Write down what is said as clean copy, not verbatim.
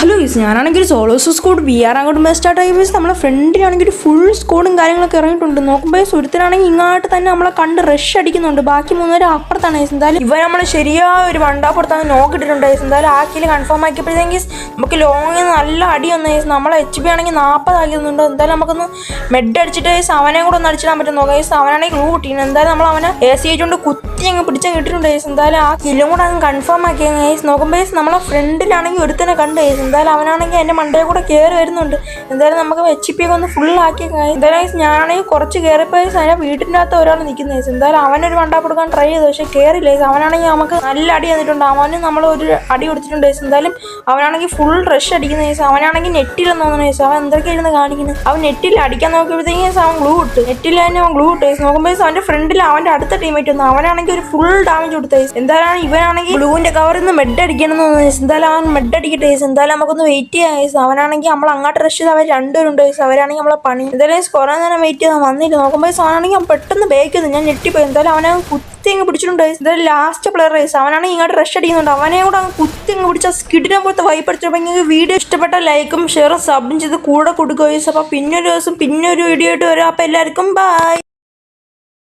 Hello guys, ഞാനാണെങ്കിൽ Saulos squad B R അങ്ങോട്ട് start ആയി ഗൈസ്. നമ്മളെ ഫ്രണ്ടിലാണെങ്കിൽ ഫുൾ സ്കോഡും കാര്യങ്ങളൊക്കെ ഇറങ്ങിയിട്ടുണ്ട്. നോക്കുമ്പോൾ ഒരുത്തനാണെങ്കിൽ ഇങ്ങോട്ട് തന്നെ നമ്മളെ കണ്ട് റഷ് അടിക്കുന്നുണ്ട്. ബാക്കി മൂന്നുപേരും അപ്പുറത്താണ് ഗൈസ്. എന്തായാലും ഇവ നമ്മൾ ശരിയായ ഒരു വണ്ടാപ്പുറത്താണ് നോക്കിയിട്ടുണ്ട് ഗൈസ്. എന്തായാലും ആ കില് കൺഫേം ആക്കിയപ്പോഴത്തേക്ക് നമുക്ക് ലോങ്ങിൽ നല്ല അടി വന്നു ഗൈസ്. നമ്മളെ HP ആണെങ്കിൽ 40 ആക്കിയിട്ടുണ്ട്. എന്തായാലും നമുക്കൊന്ന് മെഡ് അടിച്ചിട്ട് ഗൈസ് അവനെ കൂടെ ഒന്ന് അടിച്ചിടാൻ പറ്റും നോക്കാം ഗൈസ്. അവനാണെങ്കിൽ ഗ്ലൂ കിട്ടിയിരുന്നു. എന്തായാലും നമ്മൾ അവനെ AC ആയിട്ടുണ്ട് കുത്തി അങ്ങ് പിടിച്ചാൽ കിട്ടിയിട്ടുണ്ട് ഗൈസ്. എന്തായാലും ആ കില്ലും കൂടെ അങ്ങ് കൺഫേം ആക്കിയ ഗൈസ്. നോക്കുമ്പോൾ ഗൈസ് നമ്മളെ ഫ്രണ്ടിലാണെങ്കിൽ ഒരുത്തനെ കണ്ട് ഗൈസ്. എന്തായാലും അവനാണെങ്കിൽ എൻ്റെ മണ്ടയിൽ കൂടെ കയറി വരുന്നുണ്ട്. എന്തായാലും നമുക്ക് HP ഒക്കെ ഒന്ന് ഫുള്ളാക്കി. എന്തായാലും ഞാനാണെങ്കിൽ കുറച്ച് കയറിയപ്പോൾ അതിൻ്റെ വീട്ടിൻ്റെ അകത്ത് ഒരാൾ നിൽക്കുന്നത്. എന്തായാലും അവനൊരു വണ്ടാ കൊടുക്കാൻ ട്രൈ ചെയ്തു, പക്ഷേ കയറില്ല. അവനാണെങ്കിൽ നമുക്ക് നല്ല അടി തന്നിട്ടുണ്ട്. അവന് നമ്മൾ ഒരു അടി കൊടുത്തിട്ടുണ്ട്. എന്തായാലും അവനാണെങ്കിൽ ഫുൾ റഷ് അടിക്കുന്ന കേസ്. അവനാണെങ്കിൽ നെറ്റിലെന്ന് തോന്നുന്ന കേസ്. അവൻ എന്തൊക്കെയായിരുന്നു കാണിക്കുന്നത്. അവൻ നെറ്റിൽ അടിക്കാൻ നോക്കിയപ്പോഴത്തേക്കും അവൻ ഗ്ലൂ ഇട്ട്. നെറ്റിൽ തന്നെ അവൻ ഗ്ലൂ ഇട്ട് കേസ്. നോക്കുമ്പോൾ അവൻ്റെ ഫ്രണ്ടിൽ അവൻ്റെ അടുത്ത ടീമേറ്റ് വന്നു. അവനാണെങ്കിൽ ഒരു ഫുൾ ഡാമേജ് കൊടുത്ത കേസ്. എന്തായാലും ഇവനാണെങ്കിൽ ഗ്ലൂവിൻ്റെ കവറിൽ നിന്ന് മെഡ് അടിക്കണം എന്ന് തോന്നുന്നു കേസ്. എന്തായാലും അവൻ മെഡ് അടിക്കട്ടെ കേസ്. എന്തായാലും നമുക്കൊന്ന് വെയിറ്റ് ചെയ്യാം കേസ്. അവനാണെങ്കിൽ നമ്മൾ അങ്ങോട്ട് റഷ് ചെയ്ത് അവർ രണ്ടുപേരുണ്ട് കേസ്. അവരാണെങ്കിൽ നമ്മളെ പണി. എന്തായാലും കുറേ നേരം വെയിറ്റ് ചെയ്താൽ വന്നില്ല. നോക്കുമ്പോൾ അവനാണെങ്കിൽ അവൻ പെട്ടെന്ന് ബേക്ക് ചെയ്തു. ഞാൻ ഞെട്ടിപ്പോയി. എന്തായാലും അവനെ കുത്തി അങ്ങ് പിടിച്ചിട്ടുണ്ട്. എന്തായാലും ലാസ്റ്റ് പ്ലെയർ റേസ് അവനാണെങ്കിൽ ഇങ്ങോട്ട് റഷ് അടിക്കുന്നുണ്ട്. അവനെ കൂടെ അങ്ങ് കുത്തി അങ്ങ് പിടിച്ച സ്കിഡിനെ പോലത്തെ വൈപ്പ് അടിച്ചപ്പോൾ നിങ്ങൾക്ക് വീഡിയോ ഇഷ്ടപ്പെട്ട ലൈക്കും ഷെയറും സബും ചെയ്ത് കൂടെ കൊടുക്കുക. അപ്പോൾ പിന്നെ ഒരു ദിവസം പിന്നെ ഒരു വീഡിയോ ആയിട്ട് വരാം. അപ്പോൾ എല്ലാവർക്കും ബൈ.